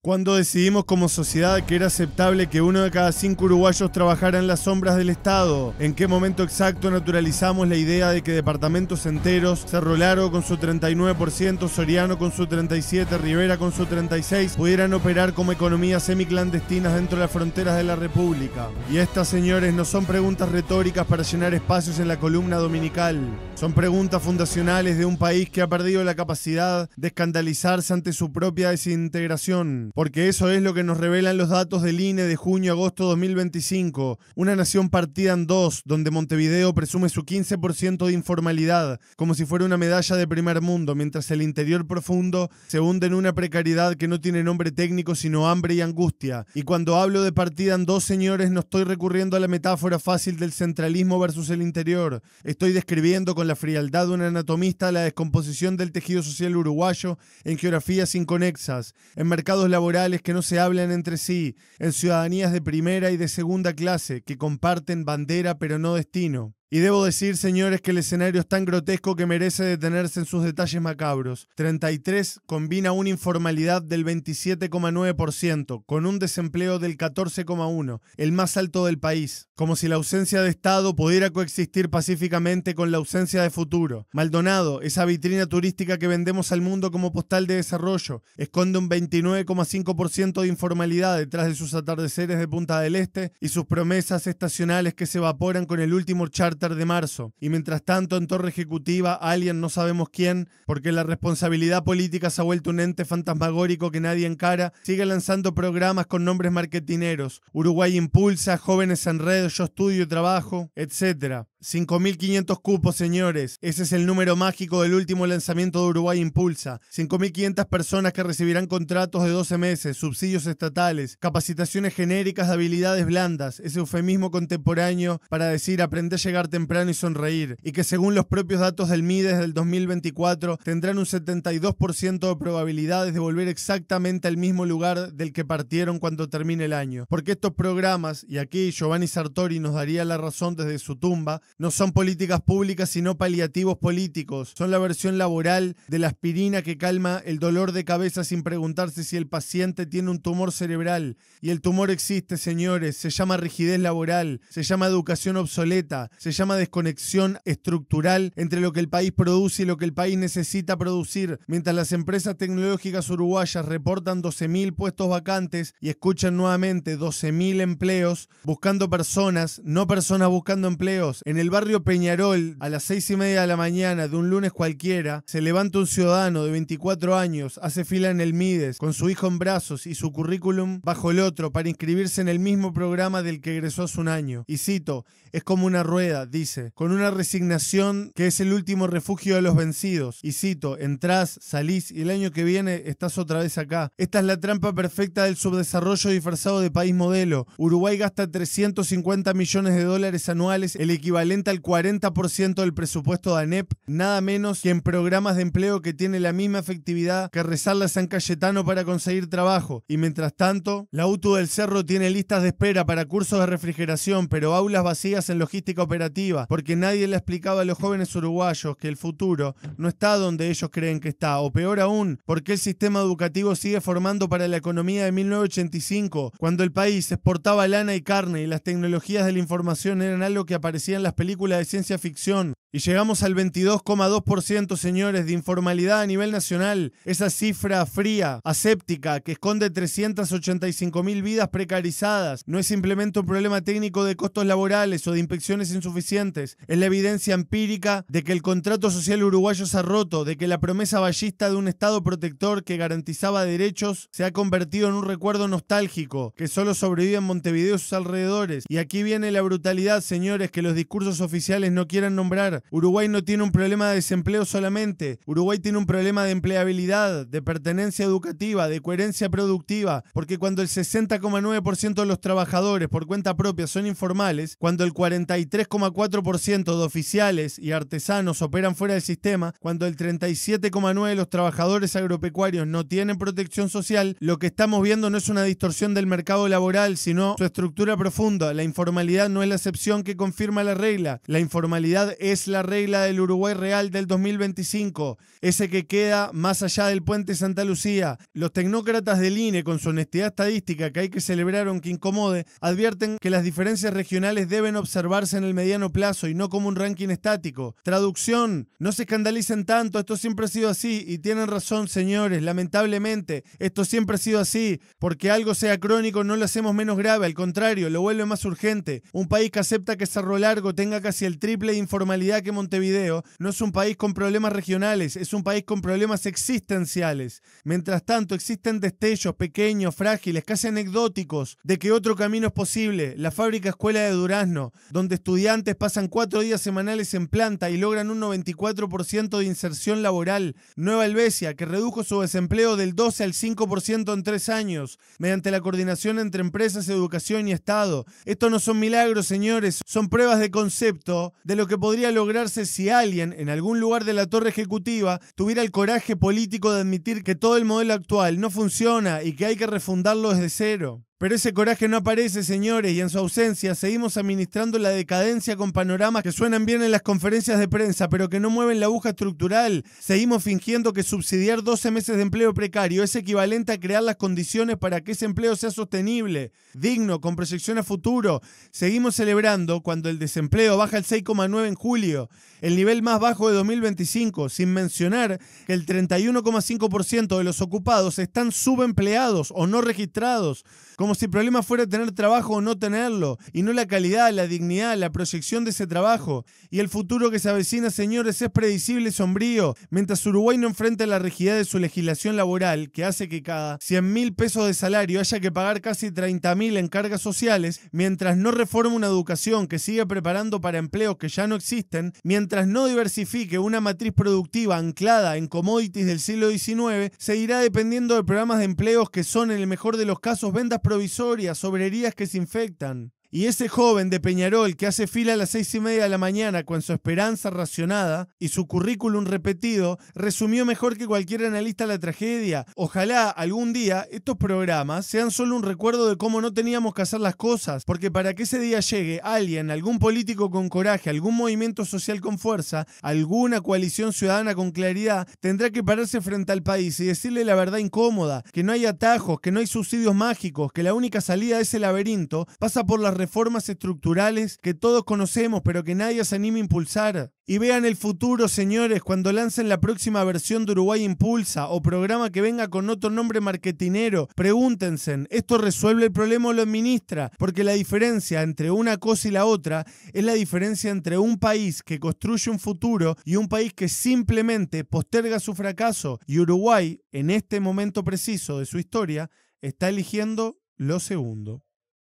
Cuando decidimos como sociedad que era aceptable que 1 de cada 5 uruguayos trabajara en las sombras del Estado, ¿en qué momento exacto naturalizamos la idea de que departamentos enteros, Cerro Largo con su 39%, Soriano con su 37%, Rivera con su 36%, pudieran operar como economías semiclandestinas dentro de las fronteras de la República? Y estas, señores, no son preguntas retóricas para llenar espacios en la columna dominical. Son preguntas fundacionales de un país que ha perdido la capacidad de escandalizarse ante su propia desintegración. Porque eso es lo que nos revelan los datos del INE de junio-agosto 2025. Una nación partida en dos, donde Montevideo presume su 15% de informalidad, como si fuera una medalla de primer mundo, mientras el interior profundo se hunde en una precariedad que no tiene nombre técnico sino hambre y angustia. Y cuando hablo de partida en dos, señores, no estoy recurriendo a la metáfora fácil del centralismo versus el interior. Estoy describiendo con la frialdad de un anatomista la descomposición del tejido social uruguayo en geografías inconexas, en mercados laborales que no se hablan entre sí, en ciudadanías de primera y de segunda clase que comparten bandera pero no destino. Y debo decir, señores, que el escenario es tan grotesco que merece detenerse en sus detalles macabros. 33 combina una informalidad del 27,9%, con un desempleo del 14,1%, el más alto del país. Como si la ausencia de Estado pudiera coexistir pacíficamente con la ausencia de futuro. Maldonado, esa vitrina turística que vendemos al mundo como postal de desarrollo, esconde un 29,5% de informalidad detrás de sus atardeceres de Punta del Este y sus promesas estacionales que se evaporan con el último charter de marzo. Y mientras tanto, en Torre Ejecutiva, alguien, no sabemos quién, porque la responsabilidad política se ha vuelto un ente fantasmagórico que nadie encara, sigue lanzando programas con nombres marketineros. Uruguay Impulsa, Jóvenes en Red, Yo Estudio y Trabajo, etc. 5.500 cupos, señores. Ese es el número mágico del último lanzamiento de Uruguay Impulsa. 5.500 personas que recibirán contratos de 12 meses, subsidios estatales, capacitaciones genéricas de habilidades blandas, ese eufemismo contemporáneo para decir aprende a llegar temprano y sonreír, y que según los propios datos del MIDES del 2024 tendrán un 72% de probabilidades de volver exactamente al mismo lugar del que partieron cuando termine el año. Porque estos programas, y aquí Giovanni Sartori nos daría la razón desde su tumba, no son políticas públicas sino paliativos políticos. Son la versión laboral de la aspirina que calma el dolor de cabeza sin preguntarse si el paciente tiene un tumor cerebral. Y el tumor existe, señores. Se llama rigidez laboral, se llama educación obsoleta, se llama desconexión estructural entre lo que el país produce y lo que el país necesita producir. Mientras las empresas tecnológicas uruguayas reportan 12.000 puestos vacantes y escuchan nuevamente 12.000 empleos, buscando personas, no personas buscando empleos. En el barrio Peñarol, a las 6:30 de la mañana de un lunes cualquiera, se levanta un ciudadano de 24 años, hace fila en el MIDES, con su hijo en brazos y su currículum bajo el otro para inscribirse en el mismo programa del que egresó hace un año. Y cito, es como una rueda, dice, con una resignación que es el último refugio de los vencidos. Y cito, entrás, salís y el año que viene estás otra vez acá. Esta es la trampa perfecta del subdesarrollo disfrazado de país modelo. Uruguay gasta 350 millones de dólares anuales, el equivalente al 40% del presupuesto de ANEP, nada menos que en programas de empleo que tiene la misma efectividad que rezarle a San Cayetano para conseguir trabajo. Y mientras tanto, la UTU del Cerro tiene listas de espera para cursos de refrigeración, pero aulas vacías en logística operativa, porque nadie le ha explicado a los jóvenes uruguayos que el futuro no está donde ellos creen que está, o peor aún, porque el sistema educativo sigue formando para la economía de 1985, cuando el país exportaba lana y carne y las tecnologías de la información eran algo que aparecía en las películas de ciencia ficción. Y llegamos al 22,2%, señores, de informalidad a nivel nacional. Esa cifra fría, aséptica, que esconde 385.000 vidas precarizadas. No es simplemente un problema técnico de costos laborales o de inspecciones insuficientes. Es la evidencia empírica de que el contrato social uruguayo se ha roto, de que la promesa ballista de un Estado protector que garantizaba derechos se ha convertido en un recuerdo nostálgico, que solo sobrevive en Montevideo y sus alrededores. Y aquí viene la brutalidad, señores, que los discursos oficiales no quieran nombrar. Uruguay no tiene un problema de desempleo solamente. Uruguay tiene un problema de empleabilidad, de pertenencia educativa, de coherencia productiva, porque cuando el 60,9% de los trabajadores por cuenta propia son informales, cuando el 43,4% de oficiales y artesanos operan fuera del sistema, cuando el 37,9% de los trabajadores agropecuarios no tienen protección social, lo que estamos viendo no es una distorsión del mercado laboral, sino su estructura profunda. La informalidad no es la excepción que confirma la regla. La informalidad es la regla del Uruguay real del 2025, ese que queda más allá del puente Santa Lucía. Los tecnócratas del INE, con su honestidad estadística que hay que celebrar aunque incomode, advierten que las diferencias regionales deben observarse en el mediano plazo y no como un ranking estático. Traducción: no se escandalicen tanto, esto siempre ha sido así, y tienen razón, señores, lamentablemente, esto siempre ha sido así. Porque algo sea crónico no lo hacemos menos grave, al contrario, lo vuelve más urgente. Un país que acepta que Cerro Largo tenga casi el triple de informalidad que Montevideo no es un país con problemas regionales, es un país con problemas existenciales. Mientras tanto, existen destellos pequeños, frágiles, casi anecdóticos, de que otro camino es posible. La fábrica escuela de Durazno, donde estudiantes pasan 4 días semanales en planta y logran un 94% de inserción laboral. Nueva Helvecia, que redujo su desempleo del 12 al 5% en 3 años, mediante la coordinación entre empresas, educación y Estado. Estos no son milagros, señores, son pruebas de concepto de lo que podría lograrse si alguien, en algún lugar de la torre ejecutiva, tuviera el coraje político de admitir que todo el modelo actual no funciona y que hay que refundarlo desde cero. Pero ese coraje no aparece, señores, y en su ausencia seguimos administrando la decadencia con panoramas que suenan bien en las conferencias de prensa, pero que no mueven la aguja estructural. Seguimos fingiendo que subsidiar 12 meses de empleo precario es equivalente a crear las condiciones para que ese empleo sea sostenible, digno, con proyección a futuro. Seguimos celebrando cuando el desempleo baja al 6,9 en julio, el nivel más bajo de 2025, sin mencionar que el 31,5% de los ocupados están subempleados o no registrados, como si el problema fuera tener trabajo o no tenerlo, y no la calidad, la dignidad, la proyección de ese trabajo. Y el futuro que se avecina, señores, es predecible y sombrío. Mientras Uruguay no enfrenta la rigidez de su legislación laboral, que hace que cada 100.000 pesos de salario haya que pagar casi 30.000 en cargas sociales, mientras no reforma una educación que sigue preparando para empleos que ya no existen, mientras no diversifique una matriz productiva anclada en commodities del siglo XIX, seguirá dependiendo de programas de empleos que son, en el mejor de los casos, ventas provisorias, obrerías que se infectan. Y ese joven de Peñarol que hace fila a las 6:30 de la mañana con su esperanza racionada y su currículum repetido, resumió mejor que cualquier analista la tragedia. Ojalá algún día estos programas sean solo un recuerdo de cómo no teníamos que hacer las cosas, porque para que ese día llegue alguien, algún político con coraje, algún movimiento social con fuerza, alguna coalición ciudadana con claridad, tendrá que pararse frente al país y decirle la verdad incómoda, que no hay atajos, que no hay subsidios mágicos, que la única salida de ese laberinto pasa por las reformas estructurales que todos conocemos pero que nadie se anima a impulsar. Y vean el futuro, señores, cuando lancen la próxima versión de Uruguay Impulsa o programa que venga con otro nombre marketinero. Pregúntense, ¿esto resuelve el problema o lo administra? Porque la diferencia entre una cosa y la otra es la diferencia entre un país que construye un futuro y un país que simplemente posterga su fracaso. Y Uruguay, en este momento preciso de su historia, está eligiendo lo segundo.